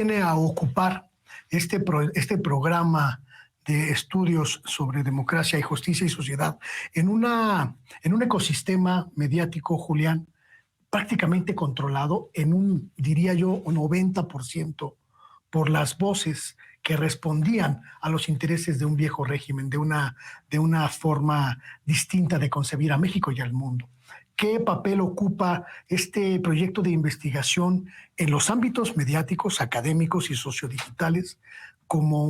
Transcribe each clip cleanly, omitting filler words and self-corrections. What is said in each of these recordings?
viene a ocupar este programa de estudios sobre democracia y justicia y sociedad en un ecosistema mediático, Julián, prácticamente controlado en diría yo, un 90% por las voces que respondían a los intereses de un viejo régimen, de una forma distinta de concebir a México y al mundo. ¿Qué papel ocupa este proyecto de investigación en los ámbitos mediáticos, académicos y sociodigitales como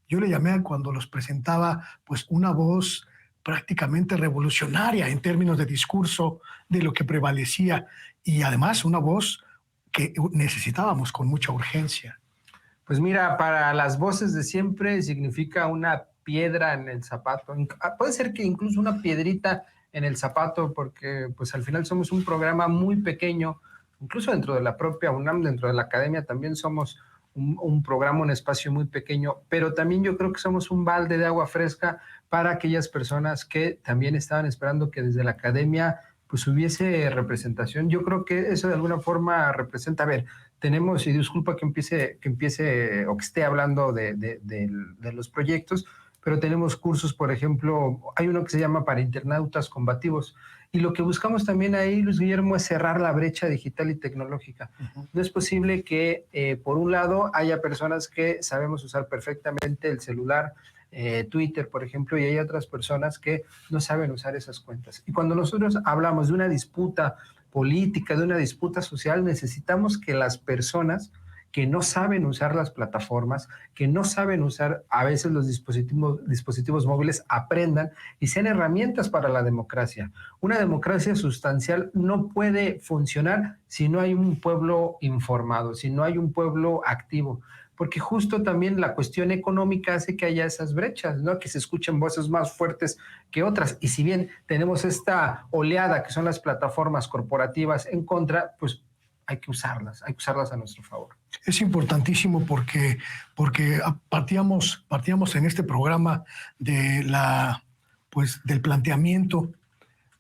yo le llamé cuando los presentaba, pues una voz prácticamente revolucionaria en términos de discurso de lo que prevalecía y además una voz que necesitábamos con mucha urgencia? Pues mira, para las voces de siempre significa una piedra en el zapato. Puede ser que incluso una piedrita en el zapato, porque pues al final somos un programa muy pequeño, incluso dentro de la propia UNAM, dentro de la academia también somos un programa, un espacio muy pequeño, pero también yo creo que somos un balde de agua fresca para aquellas personas que también estaban esperando que desde la academia pues hubiese representación. Yo creo que eso de alguna forma representa, a ver, tenemos, y disculpa que empiece o que esté hablando de los proyectos, pero tenemos cursos, por ejemplo, hay uno que se llama para internautas combativos, y lo que buscamos también ahí, Luis Guillermo, es cerrar la brecha digital y tecnológica. No es posible que, por un lado, haya personas que sabemos usar perfectamente el celular, Twitter, por ejemplo, y hay otras personas que no saben usar esas cuentas. Y cuando nosotros hablamos de una disputa política, de una disputa social, necesitamos que las personas que no saben usar las plataformas, que no saben usar a veces los dispositivos móviles, aprendan y sean herramientas para la democracia. Una democracia sustancial no puede funcionar si no hay un pueblo informado, si no hay un pueblo activo, porque justo también la cuestión económica hace que haya esas brechas, ¿no? Que se escuchen voces más fuertes que otras. Y si bien tenemos esta oleada que son las plataformas corporativas en contra, pues hay que usarlas a nuestro favor. Es importantísimo porque partíamos en este programa del planteamiento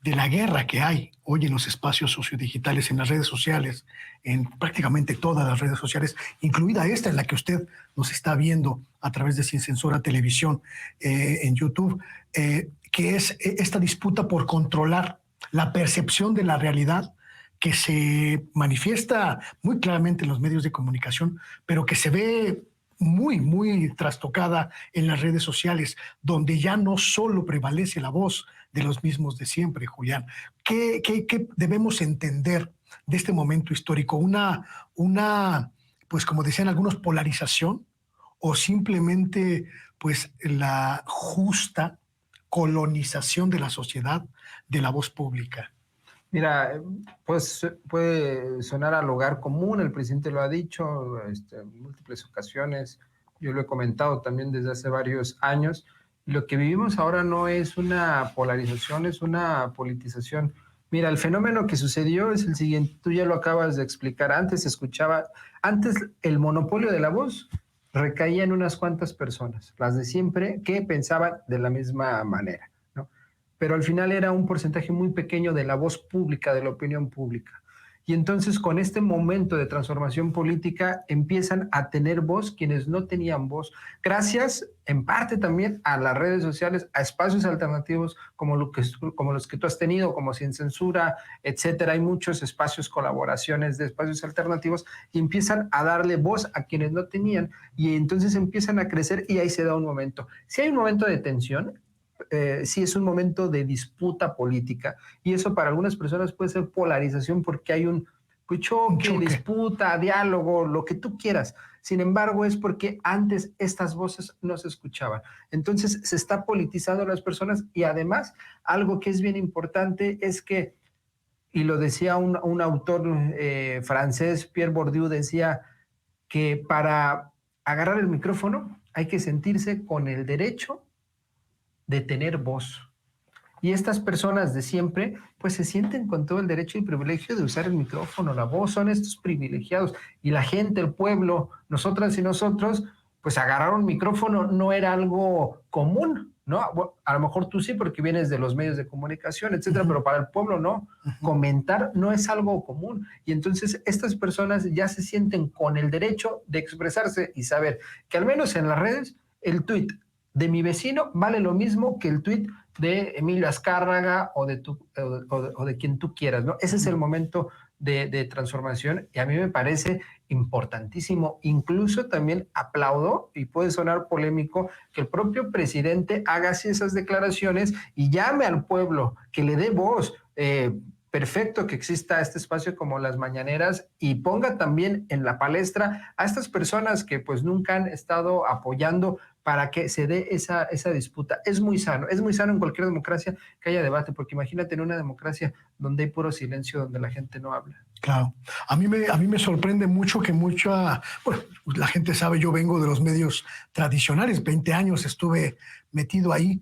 de la guerra que hay hoy en los espacios sociodigitales, en las redes sociales, en prácticamente todas las redes sociales, incluida esta en la que usted nos está viendo a través de Sin Censura Televisión en YouTube, que es esta disputa por controlar la percepción de la realidad que se manifiesta muy claramente en los medios de comunicación, pero que se ve muy, muy trastocada en las redes sociales, donde ya no solo prevalece la voz de los mismos de siempre, Julián. ¿Qué debemos entender de este momento histórico? Pues como decían algunos, polarización, o simplemente pues la justa colonización de la sociedad de la voz pública? Mira, pues puede sonar al lugar común, el presidente lo ha dicho en múltiples ocasiones, yo lo he comentado también desde hace varios años. Lo que vivimos ahora no es una polarización, es una politización. Mira, el fenómeno que sucedió es el siguiente, tú ya lo acabas de explicar, antes el monopolio de la voz recaía en unas cuantas personas, las de siempre, que pensaban de la misma manera, ¿no? Pero al final era un porcentaje muy pequeño de la voz pública, de la opinión pública. Y entonces con este momento de transformación política empiezan a tener voz quienes no tenían voz, gracias en parte también a las redes sociales, a espacios alternativos como los que tú has tenido, como Sin Censura, etcétera. Hay muchos espacios, colaboraciones de espacios alternativos y empiezan a darle voz a quienes no tenían y entonces empiezan a crecer y ahí se da un momento. Si hay un momento de tensión, sí es un momento de disputa política y eso para algunas personas puede ser polarización porque hay un choque, disputa, diálogo, lo que tú quieras. Sin embargo, es porque antes estas voces no se escuchaban. Entonces se está politizando a las personas y además algo que es bien importante es que, y lo decía un autor francés, Pierre Bourdieu, decía que para agarrar el micrófono hay que sentirse con el derecho de tener voz. Y estas personas de siempre, pues se sienten con todo el derecho y privilegio de usar el micrófono, la voz, son estos privilegiados. Y la gente, el pueblo, nosotras y nosotros, pues agarrar un micrófono no era algo común, ¿no? Bueno, a lo mejor tú sí, porque vienes de los medios de comunicación, etcétera, pero para el pueblo no. Comentar no es algo común. Y entonces estas personas ya se sienten con el derecho de expresarse y saber que al menos en las redes el tuit de mi vecino vale lo mismo que el tuit de Emilio Azcárraga o de quien tú quieras, ¿no? Ese es el momento de transformación y a mí me parece importantísimo. Incluso también aplaudo, y puede sonar polémico, que el propio presidente haga así esas declaraciones y llame al pueblo, que le dé voz. Perfecto que exista este espacio como las mañaneras y ponga también en la palestra a estas personas que pues nunca han estado apoyando para que se dé esa disputa. Es muy sano en cualquier democracia que haya debate, porque imagínate en una democracia donde hay puro silencio, donde la gente no habla. Claro. A mí me sorprende mucho que bueno, la gente sabe, yo vengo de los medios tradicionales, 20 años estuve metido ahí,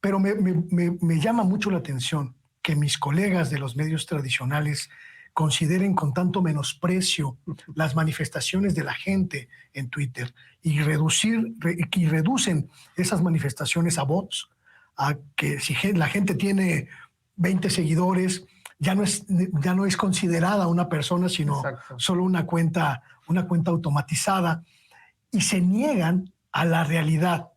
pero me llama mucho la atención que mis colegas de los medios tradicionales consideren con tanto menosprecio las manifestaciones de la gente en Twitter y reducen esas manifestaciones a bots, a que si la gente tiene 20 seguidores, ya no es considerada una persona, sino Exacto. solo una cuenta automatizada, y se niegan a la realidad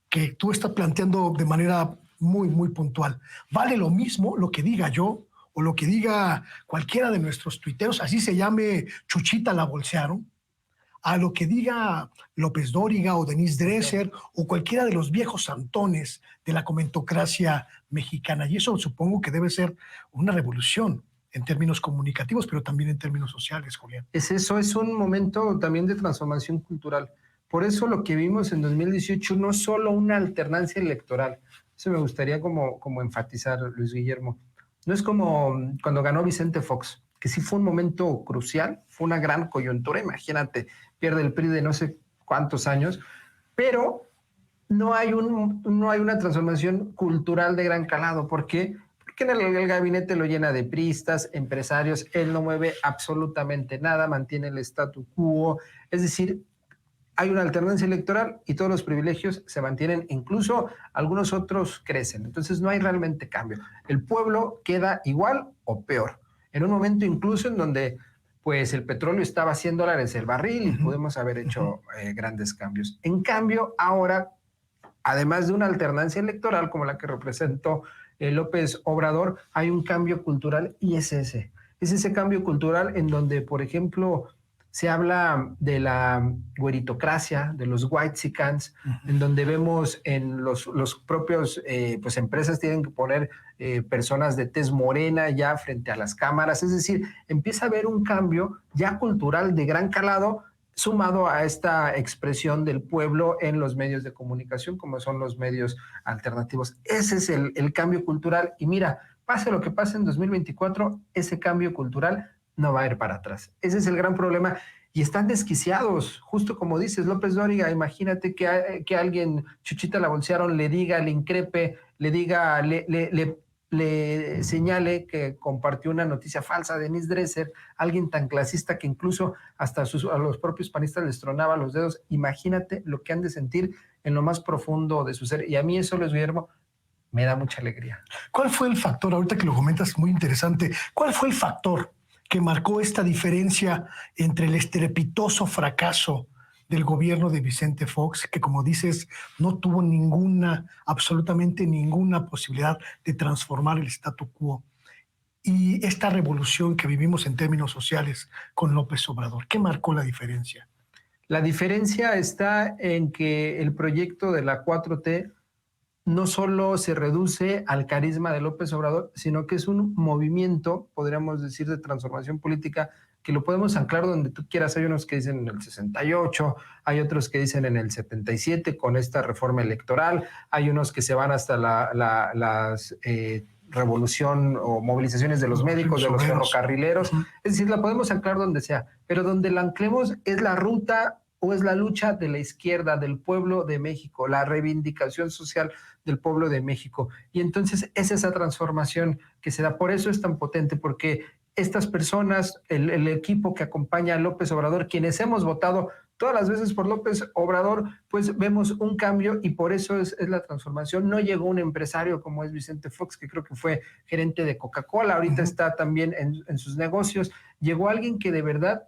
que tú estás planteando de manera muy, muy puntual. Vale lo mismo lo que diga yo o lo que diga cualquiera de nuestros tuiteros, así se llame Chuchita la bolsearon, a lo que diga López Dóriga o Denise Dresser o cualquiera de los viejos santones de la comentocracia mexicana. Y eso supongo que debe ser una revolución en términos comunicativos, pero también en términos sociales, Julián. Es un momento también de transformación cultural. Por eso lo que vimos en 2018 no es solo una alternancia electoral. Eso me gustaría como enfatizar, Luis Guillermo. No es como cuando ganó Vicente Fox, que sí fue un momento crucial, fue una gran coyuntura, imagínate, pierde el PRI de no sé cuántos años, pero no hay una transformación cultural de gran calado. ¿Por qué? Porque en el gabinete lo llena de priistas, empresarios, él no mueve absolutamente nada, mantiene el statu quo, es decir, hay una alternancia electoral y todos los privilegios se mantienen, incluso algunos otros crecen. Entonces no hay realmente cambio. El pueblo queda igual o peor. En un momento incluso en donde pues el petróleo estaba a $100 el barril y pudimos haber hecho grandes cambios. En cambio, ahora, además de una alternancia electoral como la que representó López Obrador, hay un cambio cultural y es ese cambio cultural en donde, por ejemplo, se habla de la güeritocracia, de los whitexicans, en donde vemos en los propios pues empresas tienen que poner personas de tez morena ya frente a las cámaras. Es decir, empieza a haber un cambio ya cultural de gran calado, sumado a esta expresión del pueblo en los medios de comunicación, como son los medios alternativos. Ese es el cambio cultural. Y mira, pase lo que pase en 2024, ese cambio cultural no va a ir para atrás. Ese es el gran problema. Y están desquiciados, justo como dices, López Dóriga, imagínate que alguien, Chuchita la bolsearon, le diga, le increpe, le diga, le señale que compartió una noticia falsa de Denise Dresser, alguien tan clasista que incluso hasta a los propios panistas les tronaba los dedos. Imagínate lo que han de sentir en lo más profundo de su ser. Y a mí eso, Luis Guillermo, me da mucha alegría. ¿Cuál fue el factor, ahorita que lo comentas, muy interesante, cuál fue el factor que marcó esta diferencia entre el estrepitoso fracaso del gobierno de Vicente Fox, que como dices, no tuvo absolutamente ninguna posibilidad de transformar el statu quo, y esta revolución que vivimos en términos sociales con López Obrador? ¿Qué marcó la diferencia? La diferencia está en que el proyecto de la 4T no solo se reduce al carisma de López Obrador, sino que es un movimiento, podríamos decir, de transformación política, que lo podemos anclar donde tú quieras. Hay unos que dicen en el 68, hay otros que dicen en el 77 con esta reforma electoral, hay unos que se van hasta las revolución o movilizaciones de los médicos, de los ferrocarrileros. Es decir, la podemos anclar donde sea, pero donde la anclemos es la ruta o es la lucha de la izquierda, del pueblo de México, la reivindicación social del pueblo de México. Y entonces es esa transformación que se da. Por eso es tan potente, porque estas personas, el equipo que acompaña a López Obrador, quienes hemos votado todas las veces por López Obrador, pues vemos un cambio y por eso es la transformación. No llegó un empresario como es Vicente Fox, que creo que fue gerente de Coca-Cola, ahorita está también en sus negocios. Llegó alguien que de verdad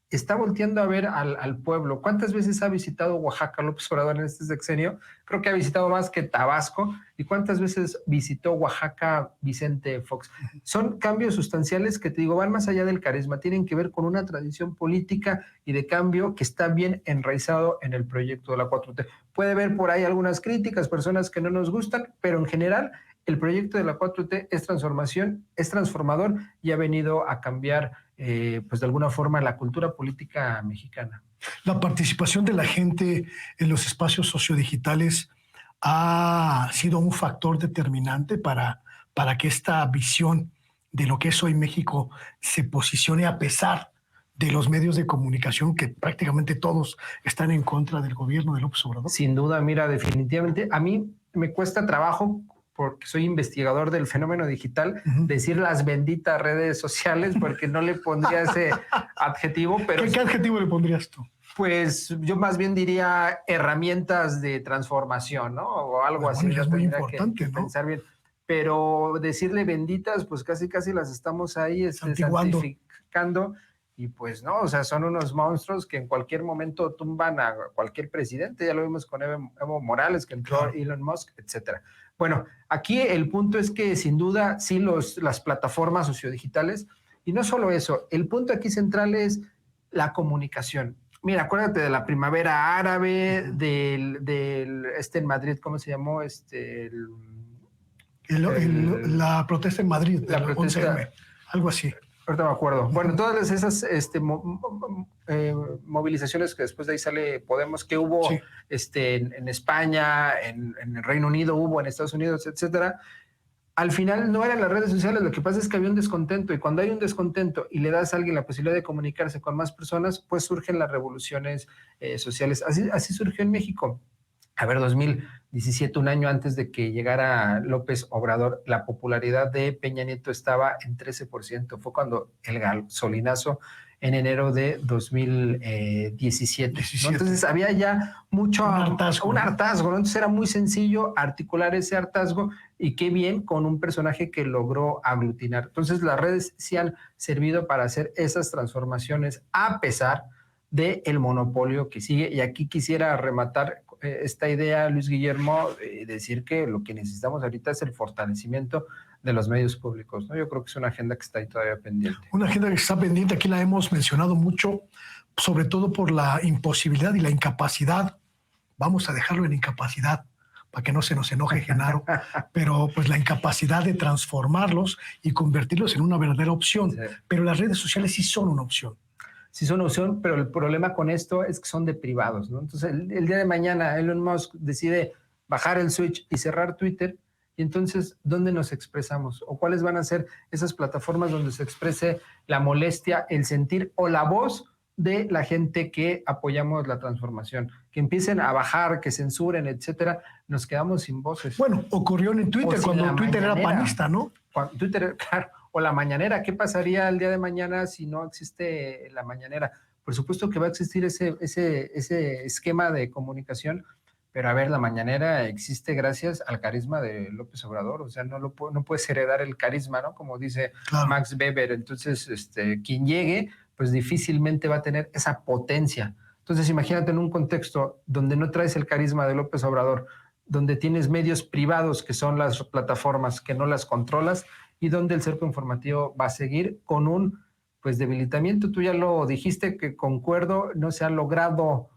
está volteando a ver al pueblo. ¿Cuántas veces ha visitado Oaxaca López Obrador en este sexenio? Creo que ha visitado más que Tabasco. ¿Y cuántas veces visitó Oaxaca Vicente Fox? Son cambios sustanciales que, te digo, van más allá del carisma, tienen que ver con una tradición política y de cambio que está bien enraizado en el proyecto de la 4T. Puede haber por ahí algunas críticas, personas que no nos gustan, pero en general el proyecto de la 4T es transformación, es transformador y ha venido a cambiar, pues de alguna forma, la cultura política mexicana. La participación de la gente en los espacios sociodigitales ha sido un factor determinante para que esta visión de lo que es hoy México se posicione a pesar de los medios de comunicación que prácticamente todos están en contra del gobierno de López Obrador. Sin duda, mira, definitivamente a mí me cuesta trabajo, porque soy investigador del fenómeno digital, decir las benditas redes sociales, porque no le pondría ese adjetivo. Pero ¿Qué adjetivo le pondrías tú? Pues yo más bien diría herramientas de transformación, ¿no? O algo así. Es muy importante, ¿no? Pensar bien. Pero decirle benditas, pues casi las estamos ahí santificando. Y pues no, o sea, son unos monstruos que en cualquier momento tumban a cualquier presidente. Ya lo vimos con Evo Morales, que entró Elon Musk, etcétera. Bueno, aquí el punto es que sin duda sí las plataformas sociodigitales, y no solo eso, el punto aquí central es la comunicación. Mira, acuérdate de la primavera árabe, del en Madrid, ¿cómo se llamó? La protesta en Madrid, la protesta, 11M, algo así. Ahorita me acuerdo. Bueno, todas esas movilizaciones que después de ahí sale Podemos, que hubo en España, en el Reino Unido hubo, en Estados Unidos, etcétera. Al final no eran las redes sociales, lo que pasa es que había un descontento, y cuando hay un descontento y le das a alguien la posibilidad de comunicarse con más personas, pues surgen las revoluciones sociales. Así surgió en México. A ver, 2017, un año antes de que llegara López Obrador, la popularidad de Peña Nieto estaba en 13%. Fue cuando el gasolinazo en enero de 2017. ¿No? Entonces había ya mucho un hartazgo, ¿no? Entonces era muy sencillo articular ese hartazgo, y qué bien con un personaje que logró aglutinar. Entonces las redes sí han servido para hacer esas transformaciones a pesar del monopolio que sigue. Y aquí quisiera rematar esta idea, Luis Guillermo, decir que lo que necesitamos ahorita es el fortalecimiento de los medios públicos, ¿no? Yo creo que es una agenda que está ahí todavía pendiente. Una agenda que está pendiente, aquí la hemos mencionado mucho, sobre todo por la imposibilidad y la incapacidad. Vamos a dejarlo en incapacidad, para que no se nos enoje Genaro, pero pues la incapacidad de transformarlos y convertirlos en una verdadera opción. Sí. Pero las redes sociales sí son una opción. Sí son una opción, pero el problema con esto es que son de privados, ¿no? Entonces, el día de mañana Elon Musk decide bajar el switch y cerrar Twitter, y entonces, ¿dónde nos expresamos? ¿O cuáles van a ser esas plataformas donde se exprese la molestia, el sentir o la voz de la gente que apoyamos la transformación? Que empiecen a bajar, que censuren, etcétera, nos quedamos sin voces. Bueno, ocurrió en Twitter, cuando Twitter era panista, ¿no? Cuando Twitter, claro, o la mañanera. ¿Qué pasaría el día de mañana si no existe la mañanera? Por supuesto que va a existir ese esquema de comunicación, pero a ver, la mañanera existe gracias al carisma de López Obrador. O sea, no puedes heredar el carisma, ¿no? Como dice Max Weber. Entonces, quien llegue, pues difícilmente va a tener esa potencia. Entonces, imagínate en un contexto donde no traes el carisma de López Obrador, donde tienes medios privados que son las plataformas que no las controlas, y donde el cerco informativo va a seguir con un debilitamiento. Tú ya lo dijiste, que concuerdo, no se ha logrado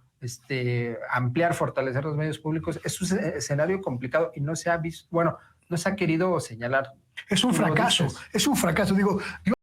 ampliar, fortalecer los medios públicos. Es un escenario complicado y no se ha visto, no se ha querido señalar. Es un fracaso, digo, yo